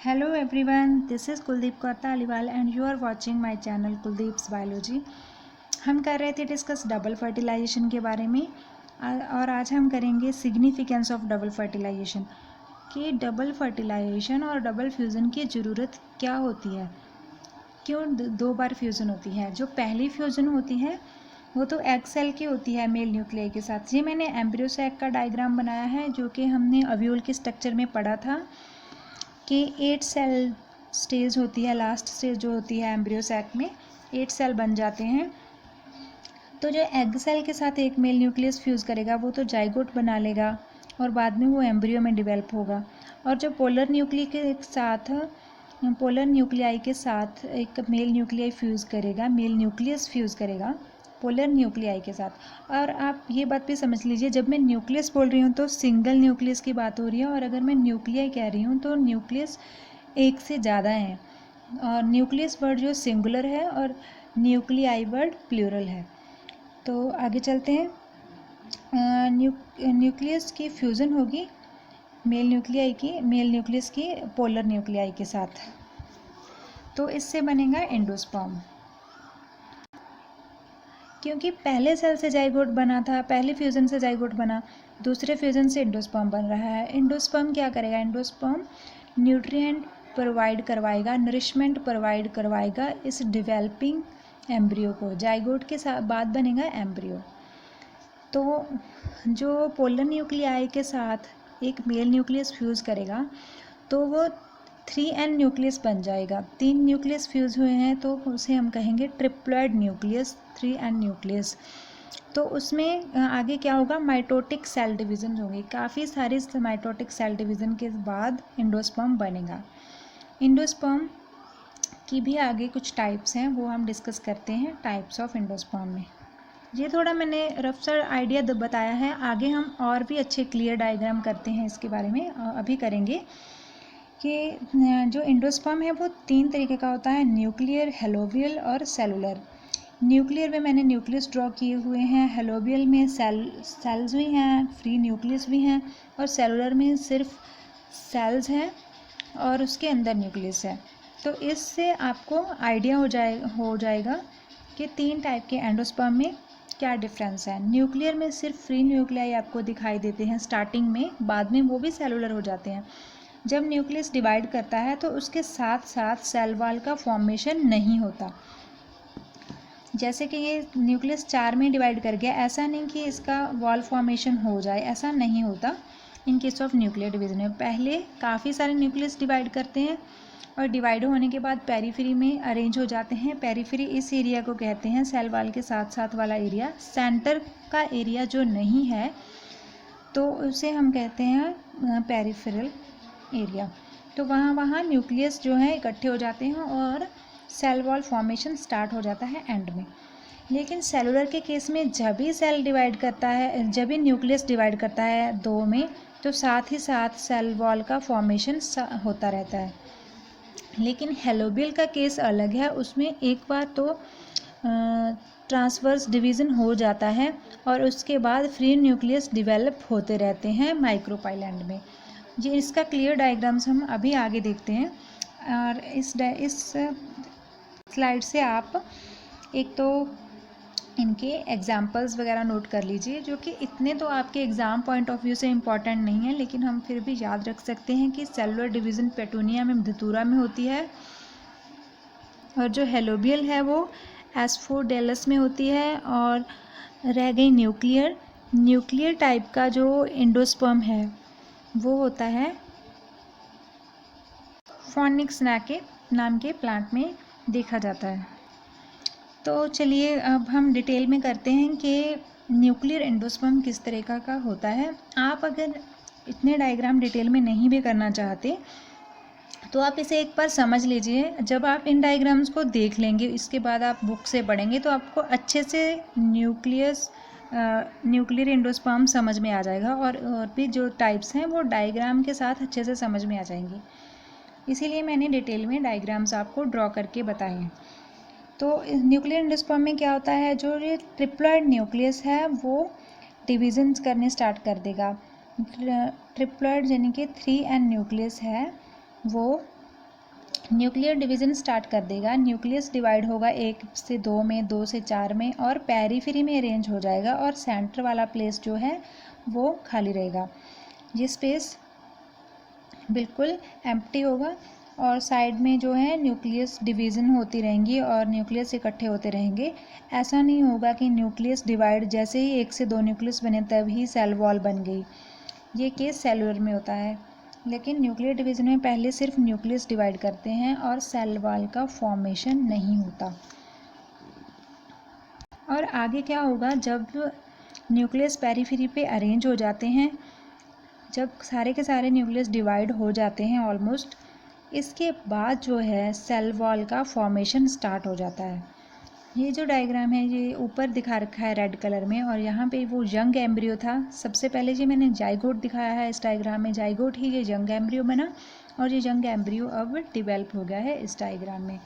Hello everyone, this is Kuldeep Kaur Taliwal and you are watching my channel Kuldeep's biology. हम कर रहे थे डिस्कस डबल फर्टिलाइजेशन के बारे में और आज हम करेंगे सिग्निफिकेंस ऑफ डबल फर्टिलाइजेशन कि डबल फर्टिलाइजेशन और डबल फ्यूज़न की ज़रूरत क्या होती है, क्यों दो बार फ्यूज़न होती है। जो पहली फ्यूज़न होती है वो तो एग सेल की होती है मेल न्यूक्लियाई के साथ। ये मैंने एम्ब्रियो सैक का डायग्राम बनाया है जो कि हमने ओव्यूल के स्ट्रक्चर में पढ़ा था कि 8 सेल स्टेज होती है, लास्ट स्टेज जो होती है एम्ब्रियो सैक में 8 सेल बन जाते हैं। तो जो एग सेल के साथ एक मेल न्यूक्लियस फ्यूज़ करेगा वो तो जाइगोट बना लेगा और बाद में वो एम्ब्रियो में डेवलप होगा। और जो पोलर न्यूक्लियाई के साथ एक मेल न्यूक्लियाई फ्यूज़ करेगा, मेल न्यूक्लियस फ्यूज़ करेगा पोलर न्यूक्लियाई के साथ। और आप ये बात भी समझ लीजिए, जब मैं न्यूक्लियस बोल रही हूँ तो सिंगल न्यूक्लियस की बात हो रही है, और अगर मैं न्यूक्लियाई कह रही हूँ तो न्यूक्लियस एक से ज़्यादा हैं। और न्यूक्लियस वर्ड जो सिंगुलर है और न्यूक्लियाई वर्ड प्लूरल है। तो आगे चलते हैं। न्यूक्लियस की फ्यूज़न होगी मेल न्यूक्लियस की पोलर न्यूक्लियाई के साथ, तो इससे बनेगा एंडोस्पर्म। क्योंकि पहले सेल से जाइगोट बना था, पहले फ्यूज़न से जाइगोट बना, दूसरे फ्यूज़न से एंडोस्पर्म बन रहा है। एंडोस्पर्म क्या करेगा? एंडोस्पर्म न्यूट्रिएंट प्रोवाइड करवाएगा, नरिशमेंट प्रोवाइड करवाएगा इस डेवलपिंग एम्ब्रियो को। जाइगोट के साथ बाद बनेगा एम्ब्रियो। तो जो पोलर न्यूक्लियाई के साथ एक मेल न्यूक्लियस फ्यूज़ करेगा तो वो 3n न्यूक्लियस बन जाएगा। 3 न्यूक्लियस फ्यूज़ हुए हैं तो उसे हम कहेंगे ट्रिप्लॉइड न्यूक्लियस, 3n न्यूक्लियस। तो उसमें आगे क्या होगा? माइटोटिक सेल डिवीज़न होंगे, काफ़ी सारे माइटोटिक सेल डिवीज़न के बाद एंडोस्पर्म बनेगा। एंडोस्पर्म की भी आगे कुछ टाइप्स हैं, वो हम डिस्कस करते हैं टाइप्स ऑफ एंडोस्पर्म में। ये थोड़ा मैंने रफ सा आइडिया बताया है, आगे हम और भी अच्छे क्लियर डायग्राम करते हैं इसके बारे में, अभी करेंगे। कि जो एंडोस्पर्म है वो 3 तरीके का होता है, न्यूक्लियर, हेलोबियल और सेलुलर। न्यूक्लियर में मैंने न्यूक्लियस ड्रॉ किए हुए हैं, हेलोबियल में सेल्स भी हैं, फ्री न्यूक्लियस भी हैं, और सेलुलर में सिर्फ सेल्स हैं और उसके अंदर न्यूक्लियस है। तो इससे आपको आइडिया हो जाएगा कि 3 टाइप के एंडोस्पर्म में क्या डिफरेंस है। न्यूक्लियर में सिर्फ फ्री न्यूक्लियाई आपको दिखाई देते हैं स्टार्टिंग में, बाद में वो भी सेलुलर हो जाते हैं। जब न्यूक्लियस डिवाइड करता है तो उसके साथ साथ सेल वॉल का फॉर्मेशन नहीं होता। जैसे कि ये न्यूक्लियस 4 में डिवाइड कर गया, ऐसा नहीं कि इसका वॉल फॉर्मेशन हो जाए, ऐसा नहीं होता। In case of nuclear division में पहले काफ़ी सारे न्यूक्लियस डिवाइड करते हैं और डिवाइड होने के बाद पेरीफेरी में अरेंज हो जाते हैं। पेरीफेरी इस एरिया को कहते हैं, सेल वॉल के साथ साथ वाला एरिया। सेंटर का एरिया जो नहीं है तो उसे हम कहते हैं पेरीफेरल एरिया। तो वहाँ न्यूक्लियस जो है इकट्ठे हो जाते हैं और सेल वॉल फॉर्मेशन स्टार्ट हो जाता है एंड में। लेकिन सेलुलर के केस में जब भी सेल डिवाइड करता है, जब भी न्यूक्लियस डिवाइड करता है 2 में, तो साथ ही साथ सेल वॉल का फॉर्मेशन होता रहता है। लेकिन हेलोबियल का केस अलग है, उसमें एक बार तो ट्रांसवर्स डिवीज़न हो जाता है और उसके बाद फ्री न्यूक्लियस डिवेलप होते रहते हैं माइक्रोपाइलैंड में। जी, इसका क्लियर डायग्राम्स हम अभी आगे देखते हैं। और इस स्लाइड से आप एक तो इनके एग्जाम्पल्स वगैरह नोट कर लीजिए, जो कि इतने तो आपके एग्ज़ाम पॉइंट ऑफ व्यू से इम्पॉर्टेंट नहीं है, लेकिन हम फिर भी याद रख सकते हैं कि सेलुलर डिवीज़न पेटूनिया में, धतूरा में होती है, और जो हेलोबियल है वो एस्फोडेलस में होती है। और रह गई न्यूक्लियर टाइप का जो एंडोस्पर्म है वो होता है फॉनिक्स नाम के प्लांट में देखा जाता है। तो चलिए अब हम डिटेल में करते हैं कि न्यूक्लियर एंडोस्पर्म किस तरह का होता है। आप अगर इतने डायग्राम डिटेल में नहीं भी करना चाहते तो आप इसे एक बार समझ लीजिए। जब आप इन डायग्राम्स को देख लेंगे, इसके बाद आप बुक से पढ़ेंगे तो आपको अच्छे से न्यूक्लियर एंडोस्पर्म समझ में आ जाएगा, और भी जो टाइप्स हैं वो डायग्राम के साथ अच्छे से समझ में आ जाएंगे। इसीलिए मैंने डिटेल में डायग्राम्स आपको ड्रॉ करके बताए हैं। तो न्यूक्लियर एंडोस्पर्म में क्या होता है, जो ये ट्रिप्लॉइड न्यूक्लियस है वो डिविजन्स करने स्टार्ट कर देगा। ट्रिप्लॉइड यानी कि 3n न्यूक्लियस है वो न्यूक्लियर डिवीज़न स्टार्ट कर देगा। न्यूक्लियस डिवाइड होगा 1 से 2 में, 2 से 4 में, और पेरिफेरी में अरेंज हो जाएगा, और सेंटर वाला प्लेस जो है वो खाली रहेगा। ये स्पेस बिल्कुल एम्प्टी होगा, और साइड में जो है न्यूक्लियस डिवीज़न होती रहेंगी और न्यूक्लियस इकट्ठे होते रहेंगे। ऐसा नहीं होगा कि न्यूक्लियस डिवाइड जैसे ही 1 से 2 न्यूक्लियस बने तभी सेल वॉल बन गई। ये केस सेलुलर में होता है, लेकिन न्यूक्लियर डिवीज़न में पहले सिर्फ न्यूक्लियस डिवाइड करते हैं और सेल वॉल का फॉर्मेशन नहीं होता। और आगे क्या होगा, जब न्यूक्लियस पेरिफेरी पे अरेंज हो जाते हैं, जब सारे के सारे न्यूक्लियस डिवाइड हो जाते हैं ऑलमोस्ट, इसके बाद जो है सेल वॉल का फॉर्मेशन स्टार्ट हो जाता है। ये जो डायग्राम है ये ऊपर दिखा रखा है रेड कलर में, और यहाँ पे वो यंग एम्ब्रियो था। सबसे पहले जी मैंने जाइगोट दिखाया है इस डायग्राम में, जाइगोट ही ये यंग एम्ब्रियो बना, और ये यंग एम्ब्रियो अब डिवेल्प हो गया है इस डायग्राम में।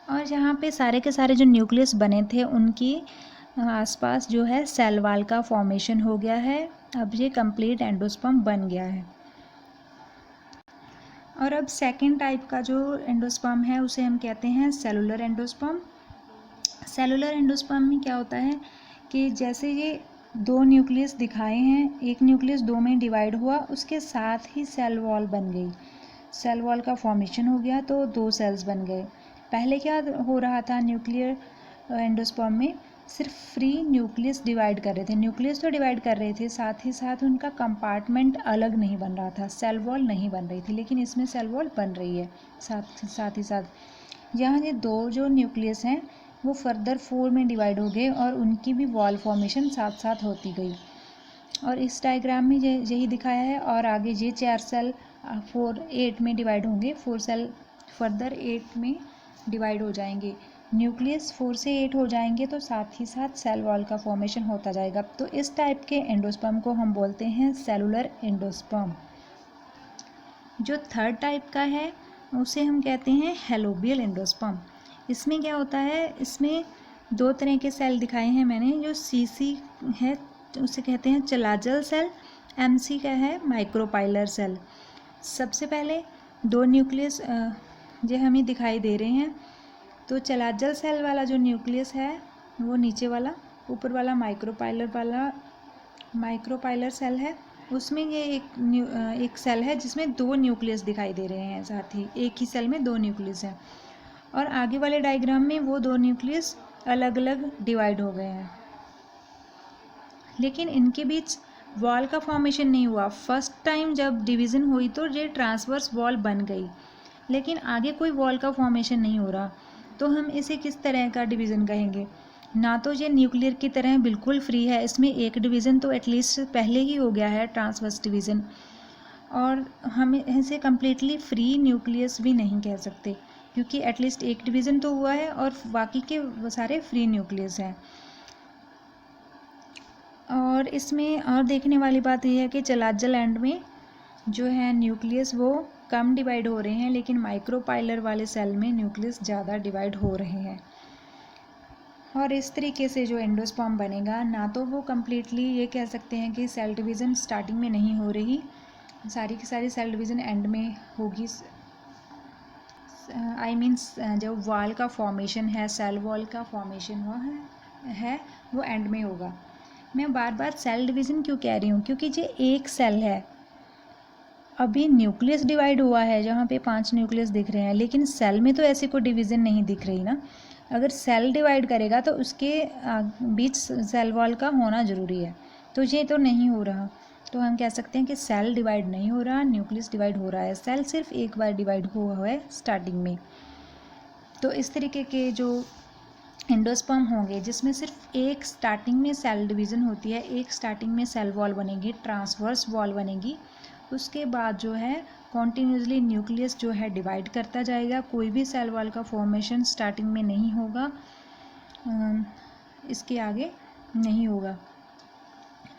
और यहाँ पे सारे के सारे जो न्यूक्लियस बने थे उनकी आसपास जो है सेल वॉल का फॉर्मेशन हो गया है। अब ये कंप्लीट एंडोस्पर्म बन गया है। और अब सेकेंड टाइप का जो एंडोस्पर्म है उसे हम कहते हैं सेलुलर एंडोस्पर्म। सेलुलर एंडोस्पर्म में क्या होता है कि जैसे ये 2 न्यूक्लियस दिखाए हैं, एक न्यूक्लियस 2 में डिवाइड हुआ, उसके साथ ही सेल वॉल बन गई, सेल वॉल का फॉर्मेशन हो गया, तो 2 सेल्स बन गए। पहले क्या हो रहा था न्यूक्लियर एंडोस्पर्म में, सिर्फ फ्री न्यूक्लियस डिवाइड कर रहे थे, न्यूक्लियस तो डिवाइड कर रहे थे, साथ ही साथ उनका कंपार्टमेंट अलग नहीं बन रहा था, सेल वॉल नहीं बन रही थी, लेकिन इसमें सेल वॉल बन रही है साथ ही साथ। यहाँ ये 2 जो न्यूक्लियस हैं वो फर्दर 4 में डिवाइड हो गए, और उनकी भी वॉल फॉर्मेशन साथ साथ होती गई, और इस डायग्राम में यही दिखाया है। और आगे ये 4 सेल 8 में डिवाइड होंगे, 4 सेल फर्दर 8 में डिवाइड हो जाएंगे, न्यूक्लियस 4 से 8 हो जाएंगे, तो साथ ही साथ सेल वॉल का फॉर्मेशन होता जाएगा। तो इस टाइप के एंडोस्पर्म को हम बोलते हैं सेलुलर एंडोस्पर्म। जो थर्ड टाइप का है उसे हम कहते हैं हेलोबियल एंडोस्पर्म। इसमें क्या होता है, इसमें 2 तरह के सेल दिखाए हैं मैंने। जो सीसी है उसे कहते हैं चलाजल सेल, एमसी का है माइक्रोपाइलर सेल। सबसे पहले 2 न्यूक्लियस जो हमें दिखाई दे रहे हैं, तो चलाजल सेल वाला जो न्यूक्लियस है वो नीचे वाला, ऊपर वाला माइक्रोपाइलर सेल है, उसमें ये एक सेल है जिसमें 2 न्यूक्लियस दिखाई दे रहे हैं, साथ ही एक ही सेल में 2 न्यूक्लियस हैं। और आगे वाले डायग्राम में वो 2 न्यूक्लियस अलग अलग डिवाइड हो गए हैं, लेकिन इनके बीच वॉल का फॉर्मेशन नहीं हुआ। फर्स्ट टाइम जब डिवीज़न हुई तो ये ट्रांसवर्स वॉल बन गई, लेकिन आगे कोई वॉल का फॉर्मेशन नहीं हो रहा, तो हम इसे किस तरह का डिवीज़न कहेंगे। ना तो ये न्यूक्लियर की तरह बिल्कुल फ्री है, इसमें एक डिवीज़न तो एटलीस्ट पहले ही हो गया है, ट्रांसवर्स डिवीज़न, और हम इसे कम्प्लीटली फ्री न्यूक्लियस भी नहीं कह सकते, क्योंकि एटलीस्ट एक डिवीज़न तो हुआ है और बाकी के सारे फ्री न्यूक्लियस हैं। और इसमें और देखने वाली बात यह है कि चलाजल एंड में जो है न्यूक्लियस वो कम डिवाइड हो रहे हैं, लेकिन माइक्रोपाइलर वाले सेल में न्यूक्लियस ज़्यादा डिवाइड हो रहे हैं। और इस तरीके से जो एंडोस्पर्म बनेगा, ना तो वो कम्प्लीटली ये कह सकते हैं कि सेल डिवीज़न स्टार्टिंग में नहीं हो रही, सारी की सारी सेल डिवीज़न एंड में होगी। आई मीन्स जो वॉल का फॉर्मेशन है, सेल वॉल का फॉर्मेशन हुआ है वो एंड में होगा। मैं बार बार सेल डिवीज़न क्यों कह रही हूँ, क्योंकि ये एक सेल है, अभी न्यूक्लियस डिवाइड हुआ है जहाँ पे 5 न्यूक्लियस दिख रहे हैं, लेकिन सेल में तो ऐसी कोई डिवीज़न नहीं दिख रही ना। अगर सेल डिवाइड करेगा तो उसके बीच सेल वॉल का होना ज़रूरी है, तो ये तो नहीं हो रहा, तो हम कह सकते हैं कि सेल डिवाइड नहीं हो रहा, न्यूक्लियस डिवाइड हो रहा है। सेल सिर्फ एक बार डिवाइड हुआ है स्टार्टिंग में। तो इस तरीके के जो एंडोस्पर्म होंगे जिसमें सिर्फ एक स्टार्टिंग में सेल डिवीज़न होती है, एक स्टार्टिंग में सेल वॉल बनेगी, ट्रांसवर्स वॉल बनेगी, उसके बाद जो है कॉन्टीन्यूसली न्यूक्लियस जो है डिवाइड करता जाएगा, कोई भी सेल वॉल का फॉर्मेशन स्टार्टिंग में नहीं होगा, इसके आगे नहीं होगा।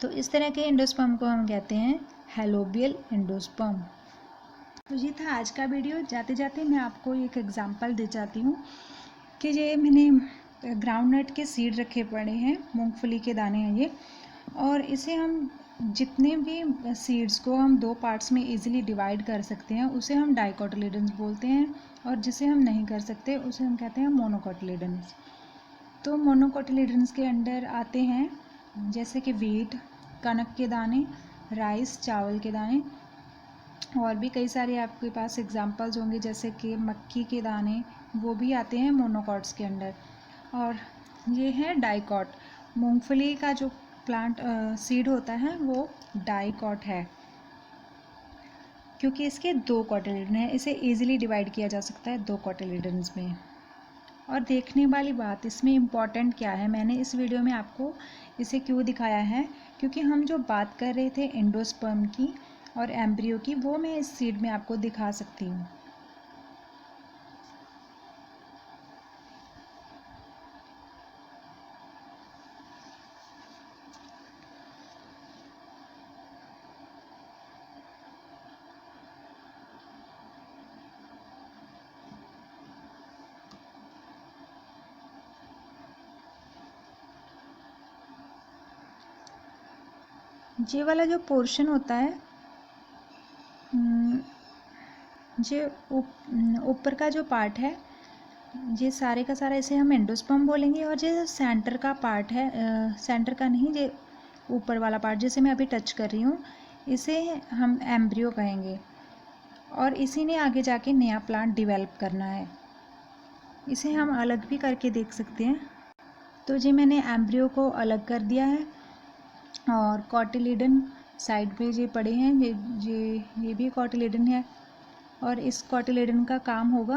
तो इस तरह के एंडोस्पर्म को हम कहते हैं हेलोबियल एंडोस्पर्म। तो ये था आज का वीडियो। जाते जाते मैं आपको एक एग्जांपल दे जाती हूँ कि ये मैंने ग्राउंडनट के सीड रखे पड़े हैं, मूंगफली के दाने हैं ये, और इसे हम जितने भी सीड्स को हम दो पार्ट्स में इजीली डिवाइड कर सकते हैं उसे हम डाइकोटिलेडन्स बोलते हैं, और जिसे हम नहीं कर सकते उसे हम कहते हैं मोनोकोटिलेडन्स। तो मोनोकोटिलेडन्स के अंडर आते हैं जैसे कि वीट, कनक के दाने, राइस, चावल के दाने, और भी कई सारे आपके पास एग्जांपल्स होंगे जैसे कि मक्की के दाने, वो भी आते हैं मोनोकॉट्स के अंडर। और ये है डाइकॉट, मूंगफली का जो प्लांट सीड होता है वो डाइकॉट है, क्योंकि इसके दो कॉटिलेडन हैं, इसे इजीली डिवाइड किया जा सकता है दो कॉटिलेडन्स में। और देखने वाली बात इसमें इम्पॉर्टेंट क्या है, मैंने इस वीडियो में आपको इसे क्यों दिखाया है, क्योंकि हम जो बात कर रहे थे एंडोस्पर्म की और एम्ब्रियो की, वो मैं इस सीड में आपको दिखा सकती हूँ। ये वाला जो पोर्शन होता है, ये ऊपर का जो पार्ट है, ये सारे का सारा इसे हम एंडोस्पर्म बोलेंगे। और ये सेंटर का पार्ट है, सेंटर का नहीं, ये ऊपर वाला पार्ट जिसे मैं अभी टच कर रही हूँ, इसे हम एम्ब्रियो कहेंगे। और इसी ने आगे जाके नया प्लांट डिवेल्प करना है। इसे हम अलग भी करके देख सकते हैं। तो जी मैंने एम्ब्रियो को अलग कर दिया है, और कॉटिलेडन साइड पे ये पड़े हैं, ये भी कॉटिलेडन है। और इस कॉटिलेडन का काम होगा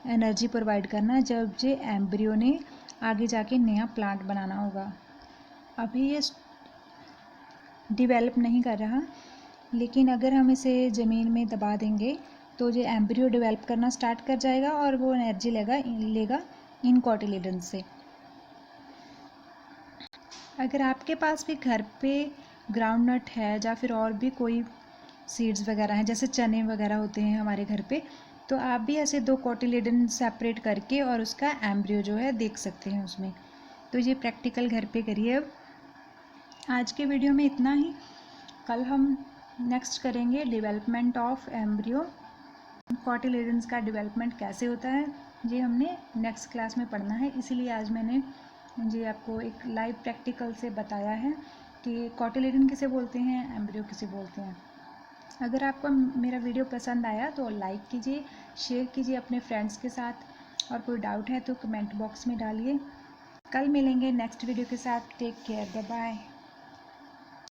एनर्जी प्रोवाइड करना जब ये एम्ब्रियो ने आगे जाके नया प्लांट बनाना होगा। अभी ये डिवेलप नहीं कर रहा, लेकिन अगर हम इसे ज़मीन में दबा देंगे तो ये एम्ब्रियो डेवलप करना स्टार्ट कर जाएगा और वो एनर्जी लेगा इन कॉटिलेडन से। अगर आपके पास भी घर पे ग्राउंड नट है या फिर और भी कोई सीड्स वगैरह हैं, जैसे चने वगैरह होते हैं हमारे घर पे, तो आप भी ऐसे दो कॉटिलेडन सेपरेट करके और उसका एम्ब्रियो जो है देख सकते हैं उसमें। तो ये प्रैक्टिकल घर पे करिए। अब आज के वीडियो में इतना ही। कल हम नेक्स्ट करेंगे डेवलपमेंट ऑफ एम्ब्रियो, कॉटिलेडन्स का डेवलपमेंट कैसे होता है, ये हमने नेक्स्ट क्लास में पढ़ना है। इसीलिए आज मैंने जी आपको एक लाइव प्रैक्टिकल से बताया है कि कॉटिलेडन किसे बोलते हैं, एम्ब्रियो किसे बोलते हैं। अगर आपको मेरा वीडियो पसंद आया तो लाइक कीजिए, शेयर कीजिए अपने फ्रेंड्स के साथ, और कोई डाउट है तो कमेंट बॉक्स में डालिए। कल मिलेंगे नेक्स्ट वीडियो के साथ। Take care, bye bye.